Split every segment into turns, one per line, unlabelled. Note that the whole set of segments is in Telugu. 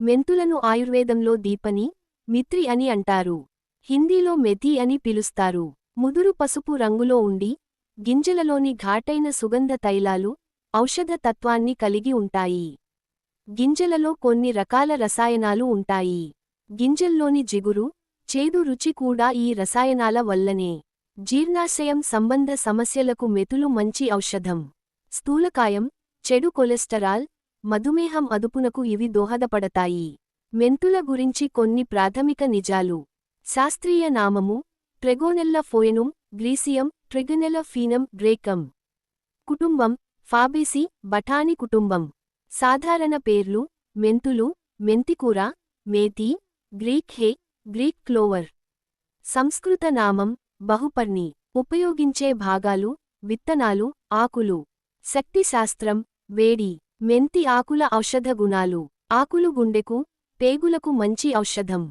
మెంతులను ఆయుర్వేదంలో దీపని, మిత్రి అని అంటారు. హిందీలో మెథి అని పిలుస్తారు. ముదురు పసుపు రంగులో ఉండి, గింజలలోని ఘాటైన సుగంధ తైలాలు, ఔషధ తత్వాన్ని కలిగి ఉంటాయి. గింజలలో కొన్ని రకాల రసాయనాలు ఉంటాయి. గింజల్లోని జిగురు, చేదు రుచి కూడా ఈ రసాయనాల వల్లనే. జీర్ణాశయం సంబంధ సమస్యలకు మెతులు మంచి ఔషధం. స్థూలకాయం, చెడు కొలెస్టరాల్, మధుమేహం అదుపునకు ఇవి దోహదపడతాయి. మెంతుల గురించి కొన్ని ప్రాథమిక నిజాలు. శాస్త్రీయ నామము ట్రెగోనెల్లా ఫోయనుం, గ్రీసియం, ట్రిగనెల్లా ఫీనం గ్రేకం. కుటుంబం ఫాబేసి, బఠానీ కుటుంబం. సాధారణ పేర్లు మెంతులు, మెంతికూర, మేథి, గ్రీక్ హే, గ్రీక్ క్లోవర్. సంస్కృత నామం బహుపర్ణి. ఉపయోగించే భాగాలు విత్తనాలు, ఆకులు. శక్తిశాస్త్రం వేడి. మెంతి ఆకుల ఔషధ గుణాలు. ఆకులు గుండెకు, పేగులకు మంచి ఔషధం.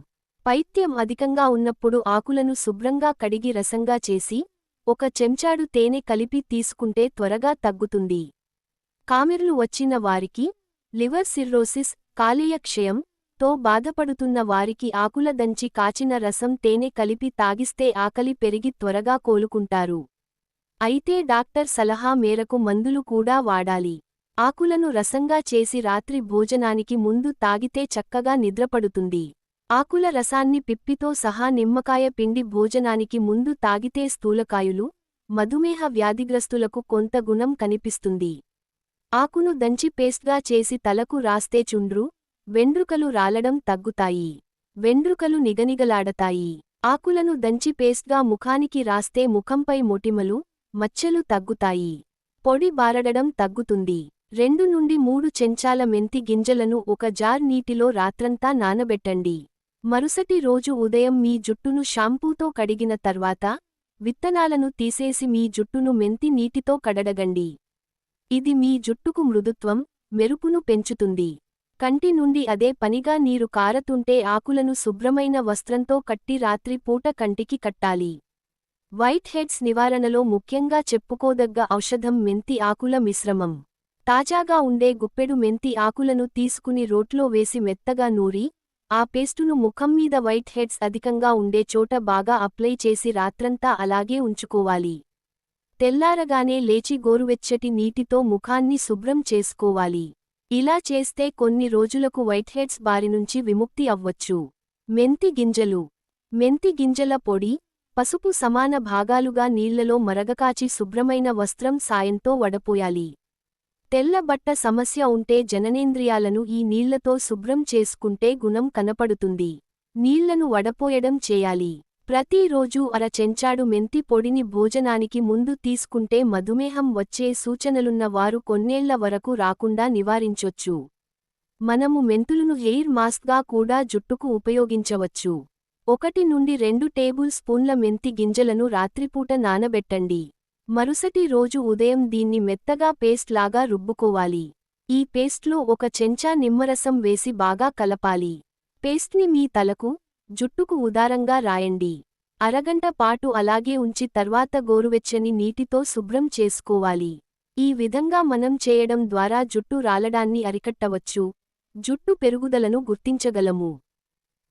పైత్యం అధికంగా ఉన్నప్పుడు ఆకులను శుభ్రంగా కడిగి రసంగా చేసి, ఒక చెంచాడు తేనె కలిపి తీసుకుంటే త్వరగా తగ్గుతుంది. కామెర్లు వచ్చిన వారికి, లివర్ సిర్రోసిస్, కాలేయ క్షయం తో బాధపడుతున్న వారికి ఆకుల దంచి కాచిన రసం తేనె కలిపి తాగిస్తే ఆకలి పెరిగి త్వరగా కోలుకుంటారు. అయితే డాక్టర్ సలహా మేరకు మందులు కూడా వాడాలి. ఆకులను రసంగా చేసి రాత్రి భోజనానికి ముందు తాగితే చక్కగా నిద్రపడుతుంది. ఆకుల రసాన్ని పిప్పితో సహా నిమ్మకాయ పిండి భోజనానికి ముందు తాగితే స్థూలకాయులు, మధుమేహ వ్యాధిగ్రస్తులకు కొంత గుణం కనిపిస్తుంది. ఆకును దంచి పేస్ట్గా చేసి తలకు రాస్తే చుండ్రు, వెండ్రుకలు రాలడం తగ్గుతాయి. వెండ్రుకలు నిగనిగలాడతాయి. ఆకులను దంచి పేస్ట్గా ముఖానికి రాస్తే ముఖంపై మొటిమలు, మచ్చలు తగ్గుతాయి. పొడి బారడడం తగ్గుతుంది. 2 నుండి 3 చెంచాల మెంతి గింజలను ఒక జార్ నీటిలో రాత్రంతా నానబెట్టండి. మరుసటి రోజు ఉదయం మీ జుట్టును షాంపూతో కడిగిన తర్వాత, విత్తనాలను తీసేసి మీ జుట్టును మెంతి నీటితో కడగండి. ఇది మీ జుట్టుకు మృదుత్వం, మెరుపును పెంచుతుంది. కంటి నుండి అదే పనిగా నీరు కారతుంటే ఆకులను శుభ్రమైన వస్త్రంతో కట్టి రాత్రి పూట కంటికి కట్టాలి. వైట్ హెడ్స్ నివారణలో ముఖ్యంగా చెప్పుకోదగ్గ ఔషధం మెంతి ఆకుల మిశ్రమం. తాజాగా ఉండే గుప్పెడు మెంతి ఆకులను తీసుకుని రోట్లో వేసి మెత్తగా నూరి, ఆ పేస్టును ముఖంమీద వైట్ హెడ్స్ అధికంగా ఉండే చోట బాగా అప్లై చేసి రాత్రంతా అలాగే ఉంచుకోవాలి. తెల్లారగానే లేచి గోరువెచ్చటి నీటితో ముఖాన్ని శుభ్రం చేసుకోవాలి. ఇలా చేస్తే కొన్ని రోజులకు వైట్ హెడ్స్ బారినుంచి విముక్తి అవ్వచ్చు. మెంతి గింజలు. మెంతి గింజల పొడి, పసుపు సమాన భాగాలుగా నీళ్లలో మరగకాచి శుభ్రమైన వస్త్రం సాయంతో వడపోయాలి. తెల్ల బట్ట సమస్య ఉంటే జననేంద్రియాలను ఈ నీళ్లతో శుభ్రం చేసుకుంటే గుణం కనపడుతుంది. నీళ్లను వడపోయడం చేయాలి. ప్రతిరోజూ అర చెంచాడు మెంతి పొడిని భోజనానికి ముందు తీసుకుంటే మధుమేహం వచ్చే సూచనలున్న వారు కొన్నేళ్ల వరకు రాకుండా నివారించొచ్చు. మనము మెంతులను హెయిర్ మాస్క్గా కూడా జుట్టుకు ఉపయోగించవచ్చు. 1 నుండి 2 టేబుల్ స్పూన్ల మెంతి గింజలను రాత్రిపూట నానబెట్టండి. మరుసటి రోజు ఉదయం దీన్ని మెత్తగా పేస్ట్ లాగా రుబ్బుకోవాలి. ఈ పేస్ట్లో 1 చెంచా నిమ్మరసం వేసి బాగా కలపాలి. పేస్ట్ని మీ తలకు, జుట్టుకు ఉదారంగా రాయండి. అరగంట పాటు అలాగే ఉంచి తర్వాత గోరువెచ్చని నీటితో శుభ్రం చేసుకోవాలి. ఈ విధంగా మనం చేయడం ద్వారా జుట్టు రాలడాన్ని అరికట్టవచ్చు. జుట్టు పెరుగుదలను గుర్తించగలము.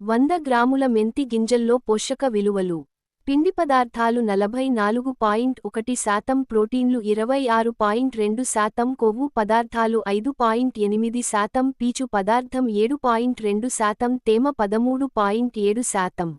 100 గ్రాముల మెంతి గింజల్లో పోషక విలువలు. పిండి పదార్థాలు 44.1%, ప్రోటీన్లు 26.2%, కొవ్వు పదార్థాలు 5.8%, పీచు పదార్థం 7.2%, తేమ 13.7%.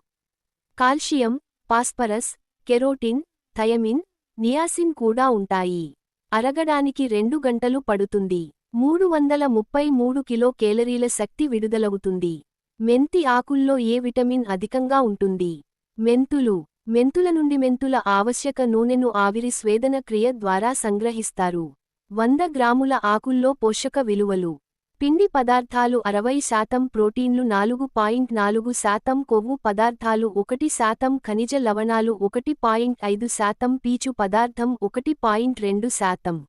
Calcium, phosphorus, carotene, thiamine, niacin కూడా ఉంటాయి. అరగడానికి 2 గంటలు పడుతుంది. 333 కిలో కేలరీల శక్తి విడుదలవుతుంది. మెంతి ఆకుల్లో ఏ విటమిన్ అధికంగా ఉంటుంది? మెంతులు. మెంతుల నుండి మెంతుల ఆవశ్యక నూనెను ఆవిరి స్వేదన క్రియ ద్వారా సంగ్రహిస్తారు. 100 గ్రాముల ఆకుల్లో పోషక విలువలు. పిండి పదార్థాలు 60%, ప్రోటీన్లు 4.4%, కొవ్వు పదార్థాలు 1%, ఖనిజ లవణాలు 1.5%, పీచు పదార్థం 1.2%.